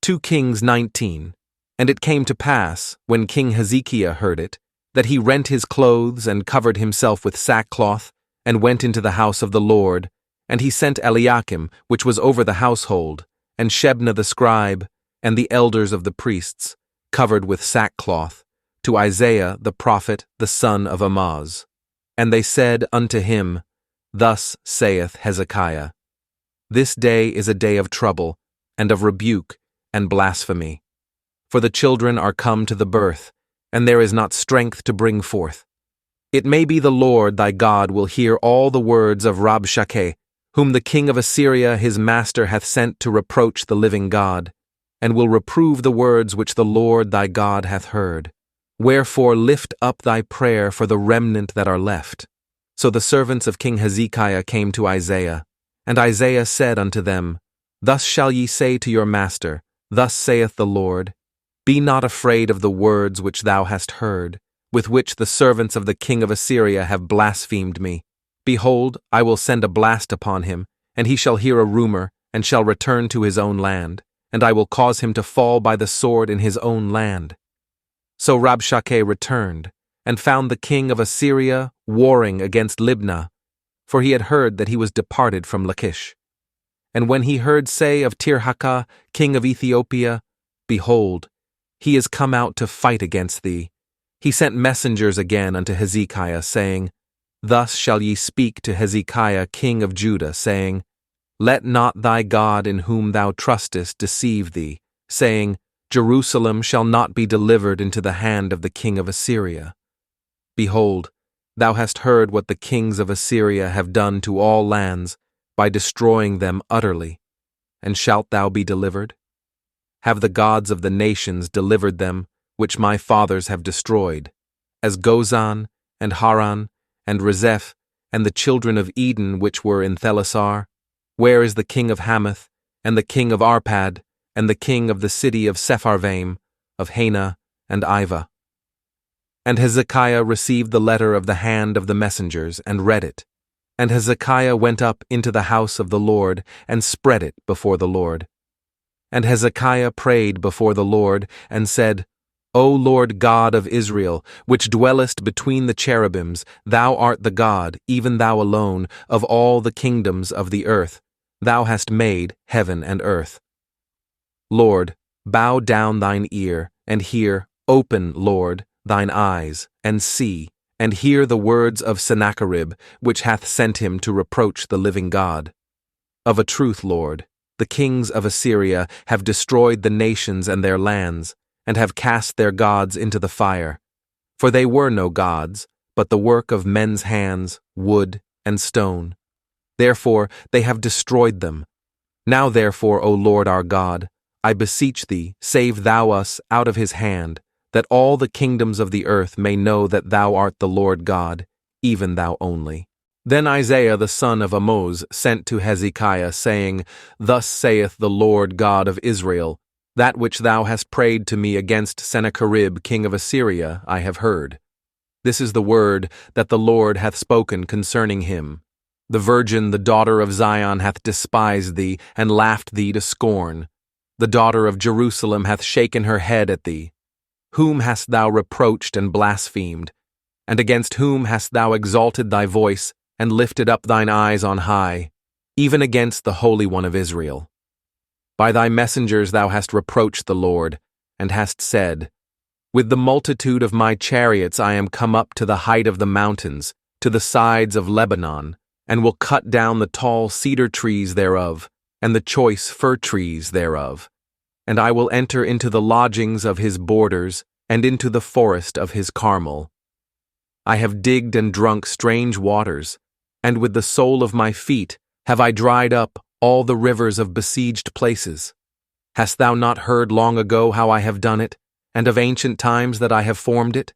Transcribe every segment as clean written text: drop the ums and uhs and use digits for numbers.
2 Kings 19. And it came to pass, when King Hezekiah heard it, that he rent his clothes and covered himself with sackcloth, and went into the house of the Lord, and he sent Eliakim, which was over the household, and Shebna the scribe, and the elders of the priests, covered with sackcloth, to Isaiah the prophet, the son of Amoz. And they said unto him, Thus saith Hezekiah, This day is a day of trouble, and of rebuke, and blasphemy. For the children are come to the birth, and there is not strength to bring forth. It may be the Lord thy God will hear all the words of Rabshakeh, whom the king of Assyria his master hath sent to reproach the living God, and will reprove the words which the Lord thy God hath heard. Wherefore lift up thy prayer for the remnant that are left. So the servants of King Hezekiah came to Isaiah, and Isaiah said unto them, Thus shall ye say to your master, Thus saith the Lord, Be not afraid of the words which thou hast heard, with which the servants of the king of Assyria have blasphemed me. Behold, I will send a blast upon him, and he shall hear a rumor, and shall return to his own land, and I will cause him to fall by the sword in his own land. So Rabshakeh returned, and found the king of Assyria warring against Libnah, for he had heard that he was departed from Lachish. And when he heard say of Tirhakah, king of Ethiopia, Behold, he is come out to fight against thee, he sent messengers again unto Hezekiah, saying, Thus shall ye speak to Hezekiah king of Judah, saying, Let not thy God in whom thou trustest deceive thee, saying, Jerusalem shall not be delivered into the hand of the king of Assyria. Behold, thou hast heard what the kings of Assyria have done to all lands, by destroying them utterly. And shalt thou be delivered? Have the gods of the nations delivered them, which my fathers have destroyed, as Gozan, and Haran, and Rezeph, and the children of Eden which were in Thelasar? Where is the king of Hamath, and the king of Arpad, and the king of the city of Sepharvaim, of Hena, and Iva? And Hezekiah received the letter of the hand of the messengers, and read it. And Hezekiah went up into the house of the Lord, and spread it before the Lord. And Hezekiah prayed before the Lord, and said, O Lord God of Israel, which dwellest between the cherubims, thou art the God, even thou alone, of all the kingdoms of the earth. Thou hast made heaven and earth. Lord, bow down thine ear, and hear, open, Lord, thine eyes, and see, and hear the words of Sennacherib, which hath sent him to reproach the living God. Of a truth, Lord, the kings of Assyria have destroyed the nations and their lands, and have cast their gods into the fire. For they were no gods, but the work of men's hands, wood and stone. Therefore they have destroyed them. Now therefore, O Lord our God, I beseech thee, save thou us out of his hand, that all the kingdoms of the earth may know that thou art the Lord God, even thou only. Then Isaiah the son of Amoz sent to Hezekiah, saying, Thus saith the Lord God of Israel, That which thou hast prayed to me against Sennacherib king of Assyria I have heard. This is the word that the Lord hath spoken concerning him. The virgin, the daughter of Zion, hath despised thee, and laughed thee to scorn. The daughter of Jerusalem hath shaken her head at thee. Whom hast thou reproached and blasphemed? And against whom hast thou exalted thy voice, and lifted up thine eyes on high? Even against the Holy One of Israel. By thy messengers thou hast reproached the Lord, and hast said, With the multitude of my chariots I am come up to the height of the mountains, to the sides of Lebanon, and will cut down the tall cedar trees thereof, and the choice fir trees thereof. And I will enter into the lodgings of his borders, and into the forest of his Carmel. I have digged and drunk strange waters, and with the sole of my feet have I dried up all the rivers of besieged places. Hast thou not heard long ago how I have done it, and of ancient times that I have formed it?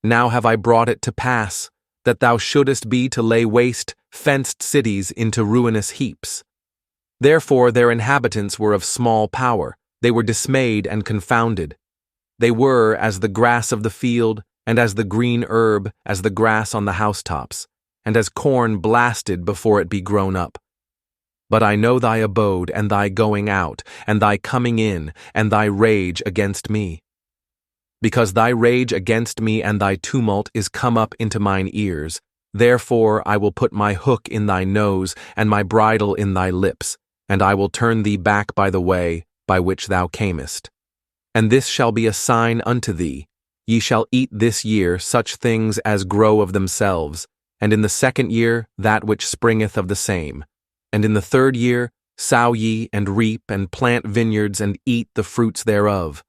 Now have I brought it to pass, that thou shouldest be to lay waste fenced cities into ruinous heaps. Therefore their inhabitants were of small power, they were dismayed and confounded. They were as the grass of the field, and as the green herb, as the grass on the housetops, and as corn blasted before it be grown up. But I know thy abode, and thy going out, and thy coming in, and thy rage against me. Because thy rage against me and thy tumult is come up into mine ears, therefore I will put my hook in thy nose, and my bridle in thy lips, and I will turn thee back by the way by which thou camest. And this shall be a sign unto thee: ye shall eat this year such things as grow of themselves, and in the second year that which springeth of the same. And in the third year sow ye, and reap, and plant vineyards, and eat the fruits thereof.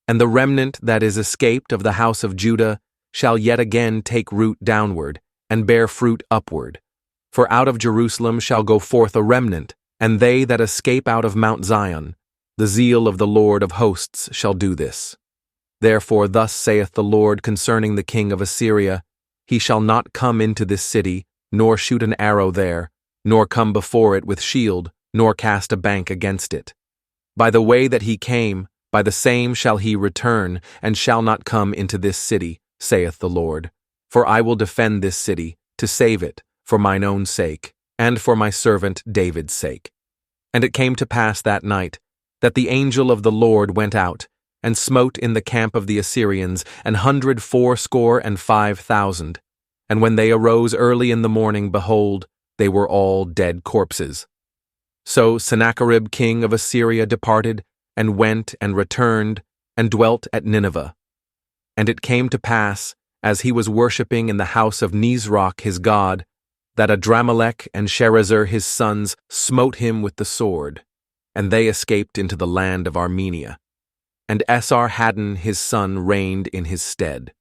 And the remnant that is escaped of the house of Judah shall yet again take root downward, and bear fruit upward. For out of Jerusalem shall go forth a remnant, and they that escape out of Mount Zion. The zeal of the Lord of hosts shall do this. Therefore thus saith the Lord concerning the king of Assyria: He shall not come into this city, nor shoot an arrow there, nor come before it with shield, nor cast a bank against it. By the way that he came, by the same shall he return, and shall not come into this city, saith the Lord. For I will defend this city, to save it, for mine own sake, and for my servant David's sake. And it came to pass that night, that the angel of the Lord went out, and smote in the camp of the Assyrians 185,000. And when they arose early in the morning, behold, they were all dead corpses. So Sennacherib king of Assyria departed, and went and returned, and dwelt at Nineveh. And it came to pass, as he was worshipping in the house of Nisroch his god, that Adramelech and Sharezer his sons smote him with the sword, and they escaped into the land of Armenia. And Esarhaddon his son reigned in his stead.